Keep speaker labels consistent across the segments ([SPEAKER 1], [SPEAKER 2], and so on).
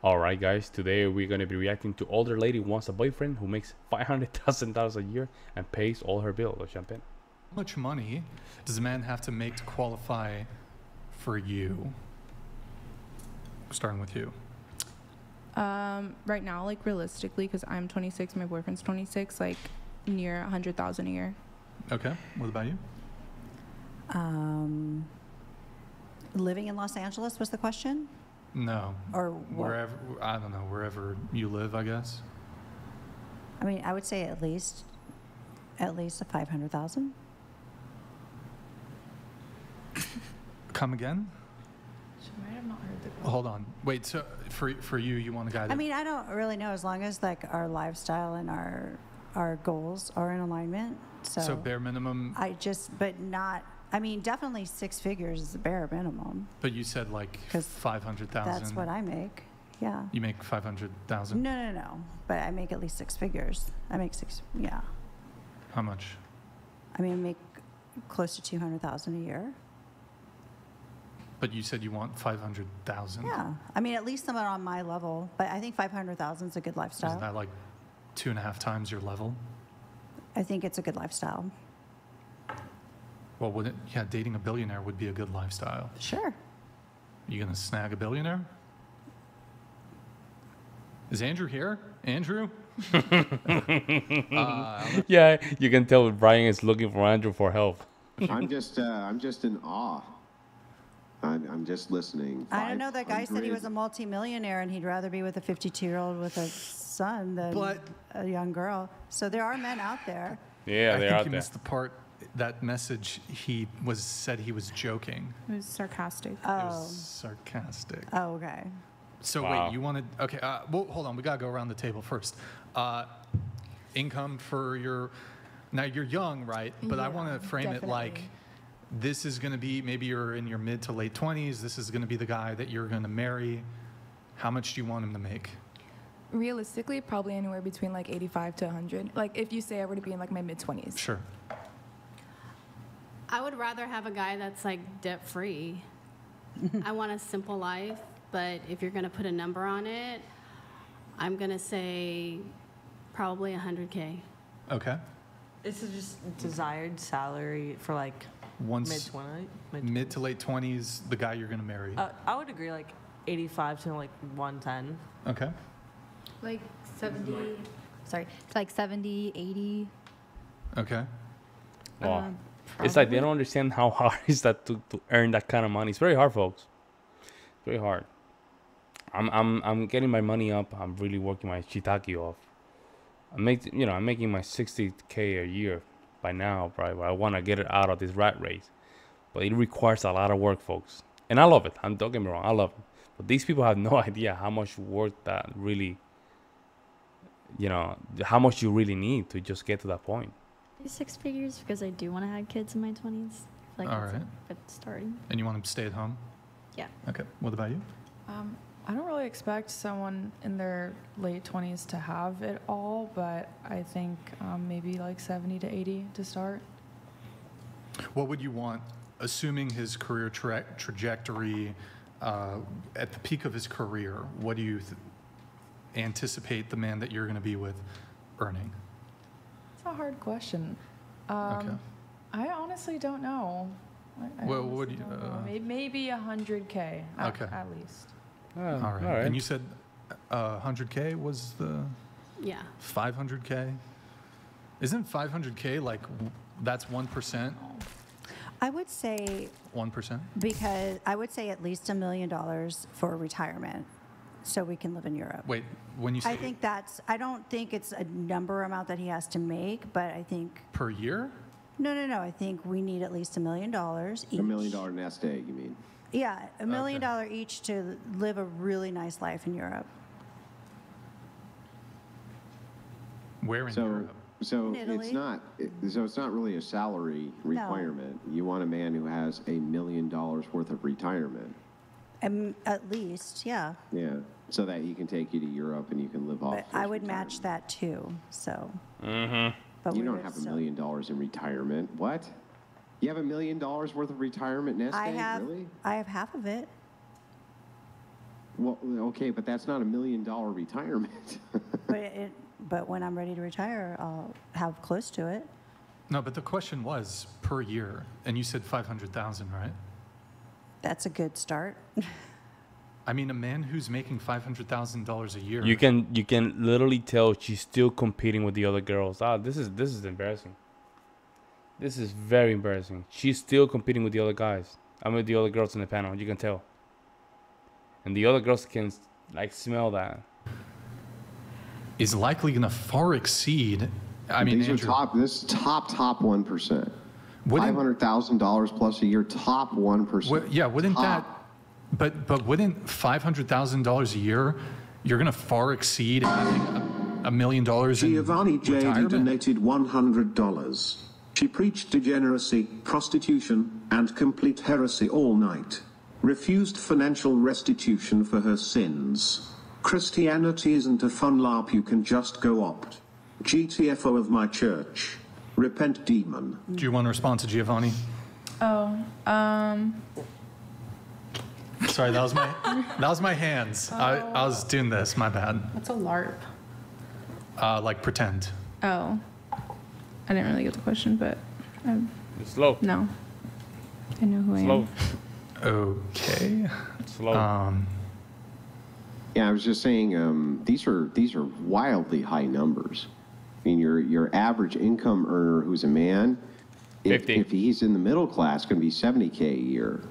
[SPEAKER 1] Alright guys, today we're going to be reacting to older lady wants a boyfriend who makes $500,000 a year and pays all her bills. Champagne.
[SPEAKER 2] How much money does a man have to make to qualify for you? Starting with you.
[SPEAKER 3] Right now, like realistically, because I'm 26, my boyfriend's 26, like near 100,000 a year.
[SPEAKER 2] Okay. What about you?
[SPEAKER 4] Living in Los Angeles was the question?
[SPEAKER 2] No.
[SPEAKER 4] Or what?
[SPEAKER 2] Wherever, I don't know, wherever you live, I guess.
[SPEAKER 4] I mean, I would say at least a 500,000.
[SPEAKER 2] Come again?
[SPEAKER 3] She might have not heard the question.
[SPEAKER 2] Hold on. Wait, so for you, you want a guy that...
[SPEAKER 4] I mean, I don't really know, as long as like our lifestyle and our goals are in alignment.
[SPEAKER 2] So bare minimum...
[SPEAKER 4] but not... I mean, definitely 6 figures is the bare minimum.
[SPEAKER 2] But you said like 500,000.
[SPEAKER 4] That's what I make. Yeah.
[SPEAKER 2] You make 500,000?
[SPEAKER 4] No. But I make at least 6 figures. I make 6. Yeah.
[SPEAKER 2] How much?
[SPEAKER 4] I mean, I make close to 200,000 a year.
[SPEAKER 2] But you said you want 500,000.
[SPEAKER 4] Yeah. I mean, at least someone on my level. But I think 500,000 is a good lifestyle.
[SPEAKER 2] Isn't that like 2.5 times your level?
[SPEAKER 4] I think it's a good lifestyle.
[SPEAKER 2] Well, wouldn't dating a billionaire would be a good lifestyle.
[SPEAKER 4] Sure.
[SPEAKER 2] You gonna snag a billionaire? Is Andrew here? Andrew?
[SPEAKER 1] Yeah, you can tell Brian is looking for Andrew for help.
[SPEAKER 5] I'm just in awe. I'm just listening.
[SPEAKER 4] I don't know. That guy said he was a multimillionaire and he'd rather be with a 52-year-old with a son than a young girl. So there are men out there.
[SPEAKER 1] Yeah, they're out
[SPEAKER 2] I think you
[SPEAKER 1] there.
[SPEAKER 2] missed the part. That message, said he was joking.
[SPEAKER 3] It was sarcastic.
[SPEAKER 2] It was sarcastic.
[SPEAKER 4] Oh, okay.
[SPEAKER 2] So
[SPEAKER 1] Wow.
[SPEAKER 2] wait, you wanted... Okay, well, hold on. We got to go around the table first. Income for your... Now, you're young, right? But I want to frame it like this is going to be... Maybe you're in your mid to late 20s. This is going to be the guy that you're going to marry. How much do you want him to make?
[SPEAKER 6] Realistically, probably anywhere between like 85 to 100. Like if you say I were to be in like my mid-20s.
[SPEAKER 2] Sure.
[SPEAKER 7] I would rather have a guy that's like debt-free. I want a simple life, but if you're going to put a number on it, I'm going to say probably 100K.
[SPEAKER 2] Okay.
[SPEAKER 8] This is just desired salary for like mid-20s?
[SPEAKER 2] Mid to late 20s, the guy you're going to marry.
[SPEAKER 8] I would agree like 85 to like 110.
[SPEAKER 2] Okay.
[SPEAKER 9] Like 70, like 70, 80.
[SPEAKER 2] Okay.
[SPEAKER 1] Wow. It's like they don't understand how hard is that to earn that kind of money. It's very hard, folks. It's very hard. I'm getting my money up. I'm really working my shiitake off. I'm making my 60K a year by now, right? But I want to get it out of this rat race. But it requires a lot of work, folks. And I love it. Don't get me wrong. I love it. But these people have no idea how much work that really, how much you really need to just get to that point.
[SPEAKER 9] 6 figures because I do want to have kids in my 20s. Like
[SPEAKER 2] All
[SPEAKER 9] that's
[SPEAKER 2] right.
[SPEAKER 9] a good starting.
[SPEAKER 2] And you want him to stay at home?
[SPEAKER 9] Yeah.
[SPEAKER 2] Okay. What about you?
[SPEAKER 6] I don't really expect someone in their late 20s to have it all, but I think maybe like 70 to 80 to start.
[SPEAKER 2] What would you want, assuming his career trajectory at the peak of his career? What do you anticipate the man that you're going to be with earning?
[SPEAKER 6] It's a hard question.
[SPEAKER 2] Okay.
[SPEAKER 6] I honestly don't know.
[SPEAKER 2] Well, what do you?
[SPEAKER 6] Maybe 100K at least.
[SPEAKER 2] All right. And you said 100K was the...
[SPEAKER 7] Yeah.
[SPEAKER 2] 500K? Isn't 500K like that's 1%?
[SPEAKER 4] I would say
[SPEAKER 2] 1%?
[SPEAKER 4] because I would say at least $1 million for retirement, so we can live in Europe.
[SPEAKER 2] Wait, when you say...
[SPEAKER 4] I don't think it's a number amount that he has to make, but I think...
[SPEAKER 2] Per year?
[SPEAKER 4] No. I think we need at least $1 million each.
[SPEAKER 5] $1 million nest egg, you mean?
[SPEAKER 4] Yeah, $1 million each to live a really nice life in Europe.
[SPEAKER 2] Where in Europe?
[SPEAKER 5] So
[SPEAKER 4] In Italy.
[SPEAKER 5] it's not really a salary requirement. You want a man who has $1 million worth of retirement.
[SPEAKER 4] At least, yeah.
[SPEAKER 5] Yeah, so that he can take you to Europe and you can live off.
[SPEAKER 4] But I would match that too. So.
[SPEAKER 5] But you don't have $1 million in retirement. What? You have $1 million worth of retirement nest egg? Really?
[SPEAKER 4] I have half of it.
[SPEAKER 5] Well, okay, but that's not $1 million retirement.
[SPEAKER 4] But when I'm ready to retire, I'll have close to it.
[SPEAKER 2] No, but the question was per year, and you said 500,000, right?
[SPEAKER 4] That's a good start.
[SPEAKER 2] I mean, a man who's making $500,000 a year.
[SPEAKER 1] You can literally tell she's still competing with the other girls. This is embarrassing. This is very embarrassing. She's still competing with the other guys. I mean, the other girls in the panel. You can tell. And the other girls can like smell that.
[SPEAKER 2] Is likely going to far exceed. I mean,
[SPEAKER 5] these
[SPEAKER 2] Andrew,
[SPEAKER 5] are this top 1%. $500,000 plus a year, top 1%.
[SPEAKER 2] Yeah, wouldn't that? But wouldn't $500,000 a year? You're going to far exceed having $1 million in
[SPEAKER 10] Giovanni J.
[SPEAKER 2] retirement?
[SPEAKER 10] donated $100. She preached degeneracy, prostitution, and complete heresy all night. Refused financial restitution for her sins. Christianity isn't a fun LARP you can just go opt. GTFO of my church. Repent, demon.
[SPEAKER 2] Do you want to respond to Giovanni? Sorry, that was my hands. I was doing this. My bad.
[SPEAKER 3] What's a LARP?
[SPEAKER 2] Like pretend.
[SPEAKER 3] Oh. I didn't really get the question, but
[SPEAKER 1] It's slow.
[SPEAKER 3] no. I know who I
[SPEAKER 1] Slow.
[SPEAKER 3] am.
[SPEAKER 2] Okay.
[SPEAKER 1] Slow.
[SPEAKER 5] Yeah, I was just saying these are wildly high numbers. I mean, your average income earner who's a man, if he's in the middle class, going to be $70K a year,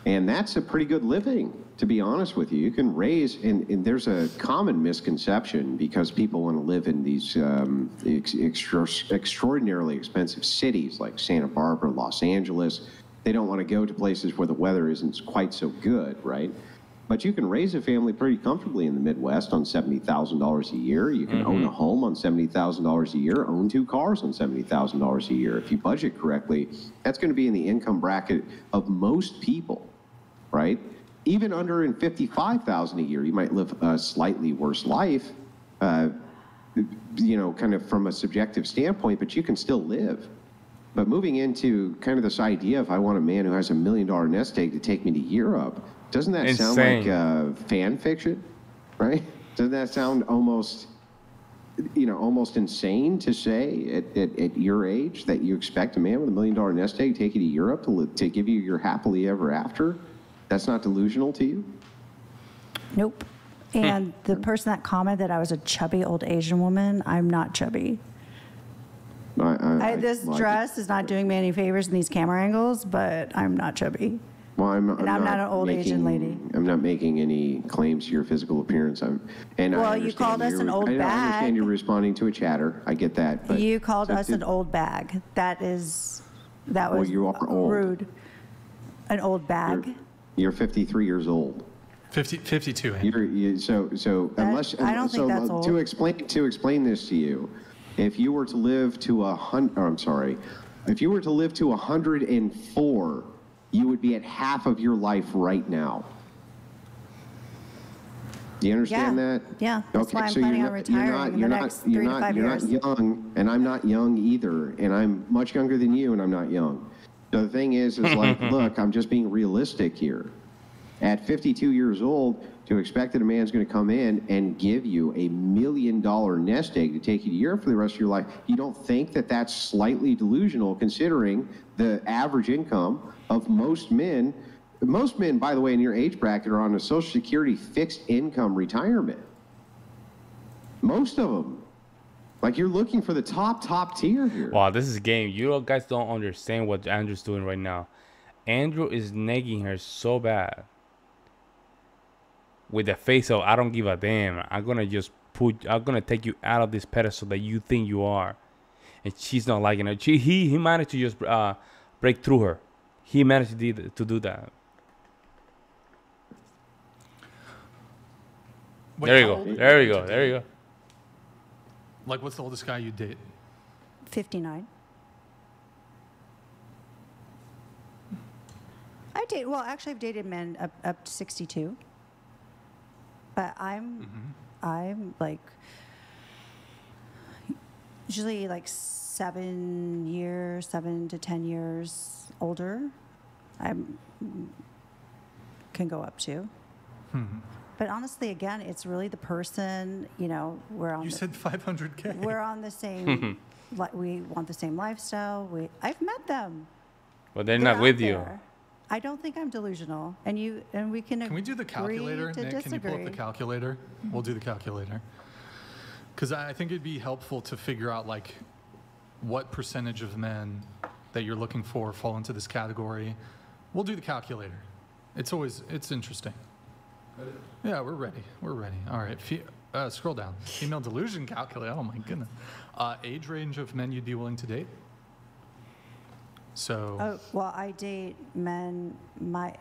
[SPEAKER 5] and that's a pretty good living. To be honest with you, you can raise, and there's a common misconception because people want to live in these extraordinarily expensive cities like Santa Barbara, Los Angeles. They don't want to go to places where the weather isn't quite so good, right? But you can raise a family pretty comfortably in the Midwest on $70,000 a year. You can own a home on $70,000 a year, own 2 cars on $70,000 a year. If you budget correctly, that's going to be in the income bracket of most people, right? Even under in $55,000 a year, you might live a slightly worse life, you know, kind of from a subjective standpoint, but you can still live. But moving into kind of this idea of I want a man who has $1 million nest egg to take me to Europe, doesn't that sound like fan fiction, right? Doesn't that sound almost, you know, almost insane to say at your age that you expect a man with $1 million nest egg to take you to Europe to give you your happily ever after? That's not delusional to you?
[SPEAKER 4] Nope. And the person that commented that I was a chubby old Asian woman, I'm not chubby. This dress is not doing me any favors in these camera angles, but I'm not chubby.
[SPEAKER 5] Well, I'm not
[SPEAKER 4] an old Asian lady.
[SPEAKER 5] I'm not making any claims to your physical appearance.
[SPEAKER 4] Well, you called us an old bag.
[SPEAKER 5] I understand you're responding to a chatter. I get that. But
[SPEAKER 4] you called us an old bag. That was
[SPEAKER 5] you are old.
[SPEAKER 4] Rude. An old bag.
[SPEAKER 5] You're 53 years old.
[SPEAKER 2] 52.
[SPEAKER 5] So unless
[SPEAKER 4] I don't think that's old.
[SPEAKER 5] To explain this to you, if you were to live to 104, you would be at half of your life right now. Do you understand that?
[SPEAKER 4] Yeah. That's why I'm planning on retiring in the next 3 to 5 years.
[SPEAKER 5] You're not young, and I'm not young either, and I'm much younger than you, and I'm not young. So the thing is like, look, I'm just being realistic here. At 52 years old, to expect that a man's going to come in and give you $1 million nest egg to take you to Europe for the rest of your life, you don't think that that's slightly delusional considering the average income of most men? Most men, by the way, in your age bracket are on a Social Security fixed income retirement. Most of them. Like, you're looking for the top tier here.
[SPEAKER 1] Wow, this is a game. You guys don't understand what Andrew's doing right now. Andrew is nagging her so bad. With the face of, I don't give a damn. I'm gonna take you out of this pedestal that you think you are. And she's not liking it. He managed to just break through her. He managed to do that.
[SPEAKER 2] Wait,
[SPEAKER 1] there you go.
[SPEAKER 2] Like, what's the oldest guy you date?
[SPEAKER 4] 59. I've dated men up to 62. But I'm like usually like 7 to 10 years older. I can go up to. But honestly, again, it's really the person. You know,
[SPEAKER 2] You said 500K.
[SPEAKER 4] We're on the same. We want the same lifestyle. I've met them.
[SPEAKER 1] But they're not with you.
[SPEAKER 4] I don't think I'm delusional, and we can.
[SPEAKER 2] Can we do the calculator, Nick? Can you pull up the calculator? We'll do the calculator. Because I think it'd be helpful to figure out like what percentage of men that you're looking for fall into this category. We'll do the calculator. It's interesting. Yeah, we're ready. We're ready. All right. Scroll down. Female delusion calculator. Oh my goodness. Age range of men you'd be willing to date. So.
[SPEAKER 4] Oh well, I date men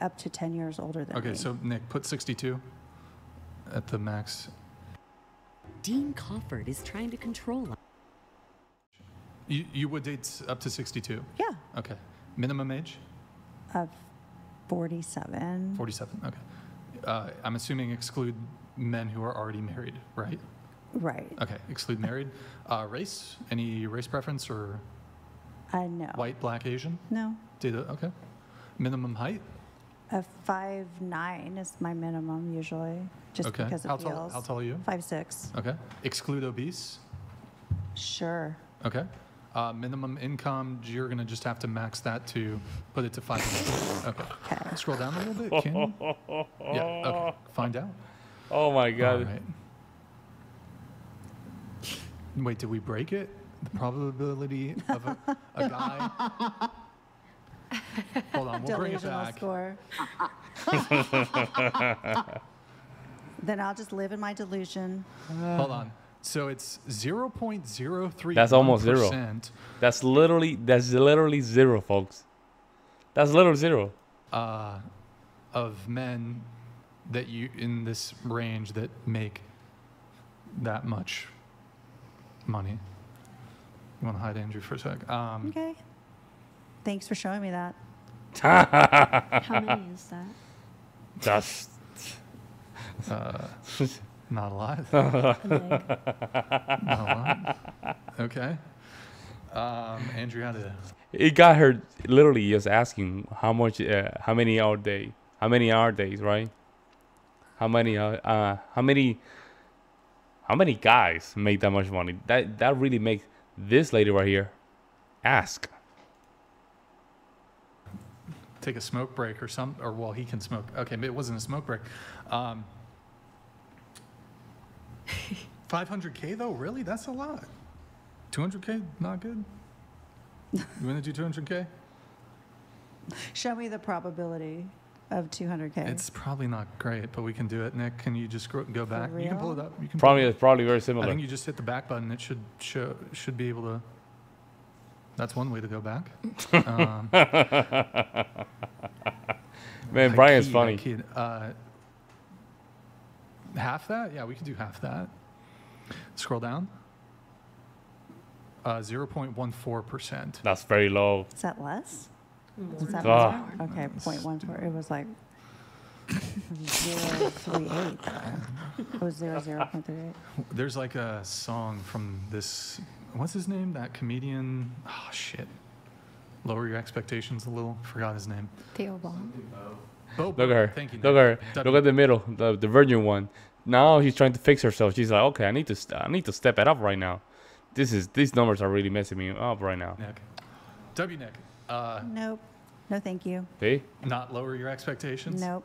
[SPEAKER 4] up to 10 years older than me.
[SPEAKER 2] Okay, so Nick, put 62 at the max.
[SPEAKER 11] Dean Cofford is trying to control us.
[SPEAKER 2] You would date up to 62?
[SPEAKER 4] Yeah.
[SPEAKER 2] Okay. Minimum age?
[SPEAKER 4] 47.
[SPEAKER 2] 47, okay. I'm assuming exclude men who are already married, right?
[SPEAKER 4] Right.
[SPEAKER 2] Okay, exclude married. Race? Any race preference or?
[SPEAKER 4] No.
[SPEAKER 2] White, black, Asian?
[SPEAKER 4] No.
[SPEAKER 2] Okay. Minimum height?
[SPEAKER 4] 5'9" is my minimum usually, just
[SPEAKER 2] okay.
[SPEAKER 4] because it feels.
[SPEAKER 2] How tall are you?
[SPEAKER 4] 5'6".
[SPEAKER 2] Okay. Exclude obese?
[SPEAKER 4] Sure.
[SPEAKER 2] Okay. Minimum income, you're going to just have to max that to put it to 500. Okay. Scroll down a little bit, can you? Yeah, okay. Find out.
[SPEAKER 1] Oh my God.
[SPEAKER 2] All right. Wait, did we break it? The probability of a guy. Hold on, we'll bring it back.
[SPEAKER 4] Score. Then I'll just live in my delusion.
[SPEAKER 2] Hold on. So it's 0.03%.
[SPEAKER 1] That's almost zero. That's literally zero, folks. That's literally zero.
[SPEAKER 2] Of men that you in this range that make that much money. You want to hide Andrew for a sec?
[SPEAKER 4] Okay. Thanks for showing me that.
[SPEAKER 9] How many is that?
[SPEAKER 1] Just
[SPEAKER 2] not a lot. Not a lot. Okay. Andrew had to.
[SPEAKER 1] It got her literally just asking how much, how many hour days, right? How many guys make that much money? That really makes this lady right here ask.
[SPEAKER 2] Take a smoke break or something, or well, he can smoke. Okay, but it wasn't a smoke break. 500K though, really? That's a lot. 200K, not good. You want to do 200K?
[SPEAKER 4] Show me the probability of 200K.
[SPEAKER 2] It's probably not great, but we can do it. Nick, can you just go back? You can pull it up. You can
[SPEAKER 1] probably very similar.
[SPEAKER 2] I think you just hit the back button. It should be able to. That's one way to go back.
[SPEAKER 1] Man, Brian's funny.
[SPEAKER 2] Half that? Yeah, we can do half that. Scroll down. 0.14%.
[SPEAKER 1] That's very low.
[SPEAKER 4] Is that less? Is that
[SPEAKER 1] more?
[SPEAKER 4] Okay, 0.14. It was like 0.38. It was 0.38.
[SPEAKER 2] There's like a song from this. What's his name? That comedian. Oh shit. Lower your expectations a little. Forgot his name.
[SPEAKER 3] Theo Ball.
[SPEAKER 1] Look at her.
[SPEAKER 2] Thank you,
[SPEAKER 1] Look at her. Look at the middle, the virgin one. Now she's trying to fix herself. She's like, okay, I need to step it up right now. These numbers are really messing me up right now.
[SPEAKER 2] Nick. W Nick.
[SPEAKER 4] Nope. No, thank you.
[SPEAKER 1] See?
[SPEAKER 2] Not lower your expectations.
[SPEAKER 4] Nope.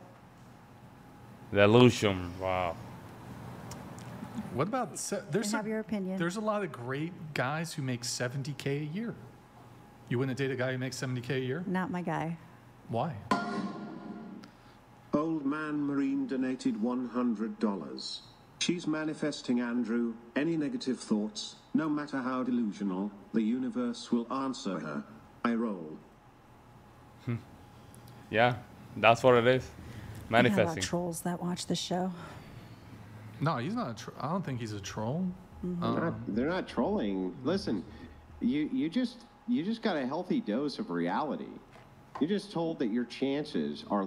[SPEAKER 1] The illusion. Wow.
[SPEAKER 2] What about
[SPEAKER 4] have your opinion.
[SPEAKER 2] There's a lot of great guys who make 70K a year. You wouldn't date a guy who makes 70K a year?
[SPEAKER 4] Not my guy.
[SPEAKER 2] Why?
[SPEAKER 10] Old Man Marine donated $100. She's manifesting Andrew. Any negative thoughts, no matter how delusional, the universe will answer her. I roll.
[SPEAKER 1] Yeah, that's what it is.
[SPEAKER 4] We have a lot
[SPEAKER 1] Manifesting.
[SPEAKER 4] of trolls that watch this show.
[SPEAKER 2] No, he's not. I don't think he's a troll.
[SPEAKER 5] They're not trolling. Listen, you just got a healthy dose of reality. You're just told that your chances are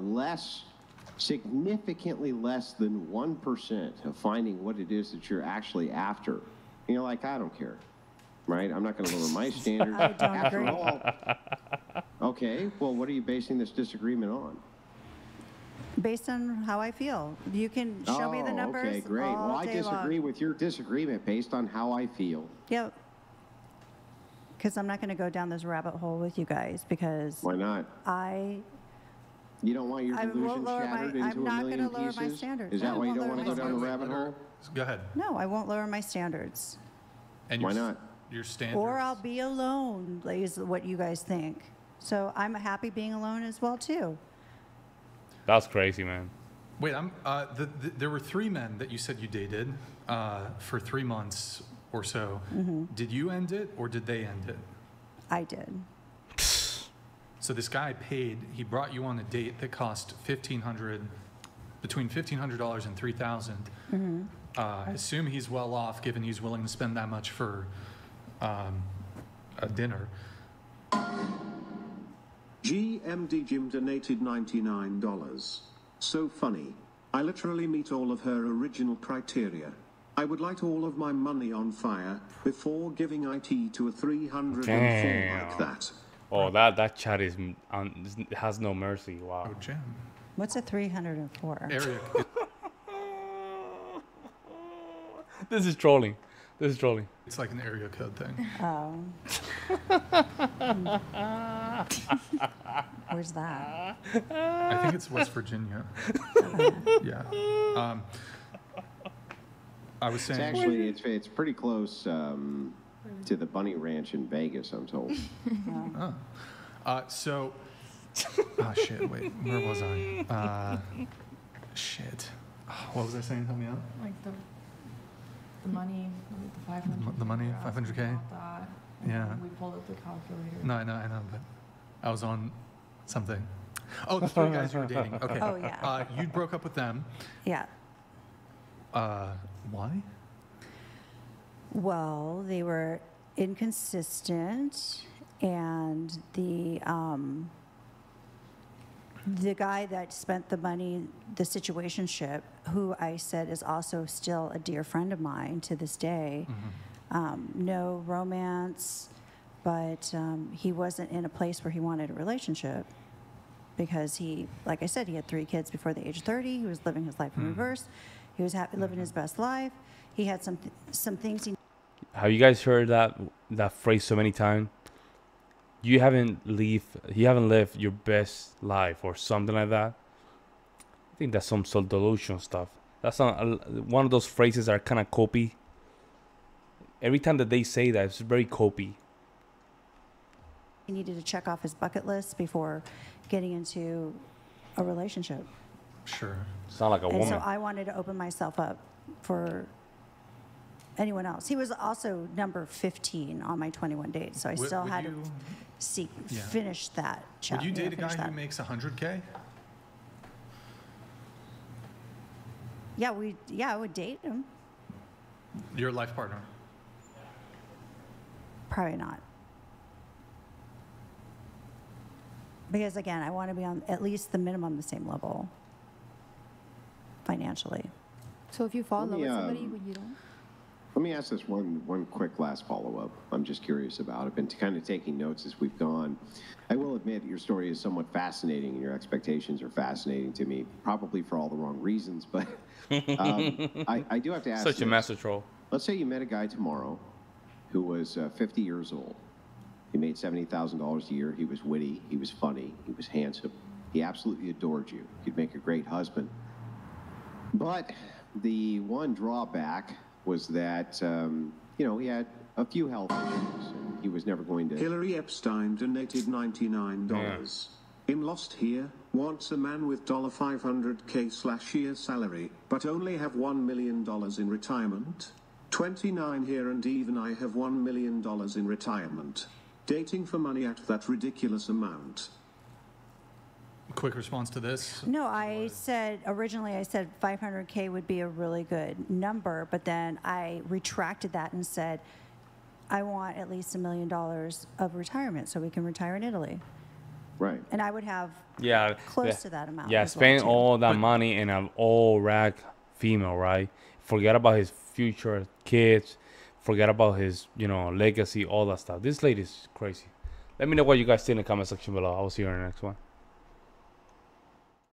[SPEAKER 5] significantly less than 1% of finding what it is that you're actually after. And you're like, I don't care, right? I'm not going to lower my standards.
[SPEAKER 4] I don't
[SPEAKER 5] After
[SPEAKER 4] agree.
[SPEAKER 5] all, okay, well, what are you basing this disagreement on?
[SPEAKER 4] Based on how I feel. You can show me the numbers.
[SPEAKER 5] Okay, great.
[SPEAKER 4] All
[SPEAKER 5] Well, I
[SPEAKER 4] day
[SPEAKER 5] disagree
[SPEAKER 4] long.
[SPEAKER 5] with your disagreement based on how I feel.
[SPEAKER 4] Yep. Because I'm not going to go down this rabbit hole with you guys because
[SPEAKER 5] Why not? You don't want your
[SPEAKER 4] I won't
[SPEAKER 5] delusion
[SPEAKER 4] lower
[SPEAKER 5] shattered
[SPEAKER 4] I'm
[SPEAKER 5] into a
[SPEAKER 4] not
[SPEAKER 5] million
[SPEAKER 4] gonna lower my
[SPEAKER 5] pieces?
[SPEAKER 4] standards.
[SPEAKER 5] Is that
[SPEAKER 4] I
[SPEAKER 5] why you
[SPEAKER 4] won't
[SPEAKER 5] don't
[SPEAKER 4] lower
[SPEAKER 5] want to
[SPEAKER 4] my
[SPEAKER 5] go down the
[SPEAKER 4] standards.
[SPEAKER 5] rabbit hole?
[SPEAKER 2] Go ahead.
[SPEAKER 4] No, I won't lower my standards.
[SPEAKER 2] And
[SPEAKER 5] Why not?
[SPEAKER 2] Your standards.
[SPEAKER 4] Or I'll be alone, is what you guys think. So I'm happy being alone as well, too.
[SPEAKER 1] That's crazy, man.
[SPEAKER 2] Wait, there were 3 men that you said you dated for 3 months or so.
[SPEAKER 4] Mm-hmm.
[SPEAKER 2] Did you end it or did they end it?
[SPEAKER 4] I did.
[SPEAKER 2] So this guy paid, he brought you on a date that cost between $1,500 and $3,000.
[SPEAKER 4] Mm-hmm.
[SPEAKER 2] I assume he's well off given he's willing to spend that much for a dinner.
[SPEAKER 10] GMD Jim donated $99. So funny. I literally meet all of her original criteria. I would light all of my money on fire before giving IT to a 304 like that.
[SPEAKER 1] Oh, that chat has no mercy. Wow.
[SPEAKER 2] Oh, Jim.
[SPEAKER 4] What's a 304?
[SPEAKER 2] Area.
[SPEAKER 1] This is trolling.
[SPEAKER 2] It's like an area code thing.
[SPEAKER 4] Oh. Where's that?
[SPEAKER 2] I think it's West Virginia. Yeah. I was saying.
[SPEAKER 5] It's actually, it's pretty close to the Bunny Ranch in Vegas, I'm told.
[SPEAKER 2] Shit, wait, where was I? Shit. What was I saying? Help me out.
[SPEAKER 6] Like the money, the 500.
[SPEAKER 2] The money, 500K? Yeah.
[SPEAKER 6] We pulled up the calculator.
[SPEAKER 2] No, I know, but I was on something. Oh, the 3 guys you were dating. Okay.
[SPEAKER 4] Oh, yeah.
[SPEAKER 2] You broke up with them.
[SPEAKER 4] Yeah.
[SPEAKER 2] Why?
[SPEAKER 4] Well, they were inconsistent, and the guy that spent the money, the situationship, who I said is also still a dear friend of mine to this day.
[SPEAKER 2] Mm-hmm.
[SPEAKER 4] No romance, but he wasn't in a place where he wanted a relationship because he, like I said, he had 3 kids before the age of 30. He was living his life in reverse. He was happy living his best life. He had some things he.
[SPEAKER 1] Have you guys heard that phrase so many times? You haven't lived your best life or something like that. I think that's some sort of delusion stuff. That's not one of those phrases that are kind of copy. Every time that they say that, it's very copy.
[SPEAKER 4] He needed to check off his bucket list before getting into a relationship.
[SPEAKER 2] Sure.
[SPEAKER 1] Sound like a
[SPEAKER 4] And
[SPEAKER 1] woman.
[SPEAKER 4] so I wanted to open myself up for anyone else. He was also number 15 on my 21 dates, so I still had to finish that chapter.
[SPEAKER 2] Would you date a guy who makes 100K?
[SPEAKER 4] Yeah, I would date him.
[SPEAKER 2] Your life partner?
[SPEAKER 4] Probably not. Because again, I want to be on at least the minimum the same level financially.
[SPEAKER 3] So if you fall in love with somebody,
[SPEAKER 5] Yeah.
[SPEAKER 3] would you don't?
[SPEAKER 5] Let me ask this one quick last follow-up. I'm just curious about. I've been kind of taking notes as we've gone. I will admit your story is somewhat fascinating, and your expectations are fascinating to me, probably for all the wrong reasons. But I do have to ask.
[SPEAKER 1] Such a master troll.
[SPEAKER 5] Let's say you met a guy tomorrow who was 50 years old. He made $70,000 a year. He was witty. He was funny. He was handsome. He absolutely adored you. He'd make a great husband. But the one drawback was that, he had a few health issues, and he was never going to.
[SPEAKER 10] Hillary Epstein donated $99. In Lost Here, wants a man with $500K/year salary, but only have $1 million in retirement. 29 here, and even I have $1 million in retirement. Dating for money at that ridiculous amount.
[SPEAKER 2] Quick response to this?
[SPEAKER 4] No, originally I said 500K would be a really good number, but then I retracted that and said, I want at least $1 million of retirement so we can retire in Italy.
[SPEAKER 5] Right.
[SPEAKER 4] And I would have close to that amount.
[SPEAKER 1] Yeah,
[SPEAKER 4] as well,
[SPEAKER 1] spend
[SPEAKER 4] too.
[SPEAKER 1] all that money in an all-rag female, right? Forget about his future kids. Forget about his, legacy, all that stuff. This lady's crazy. Let me know what you guys think in the comment section below. I'll see you in the next one.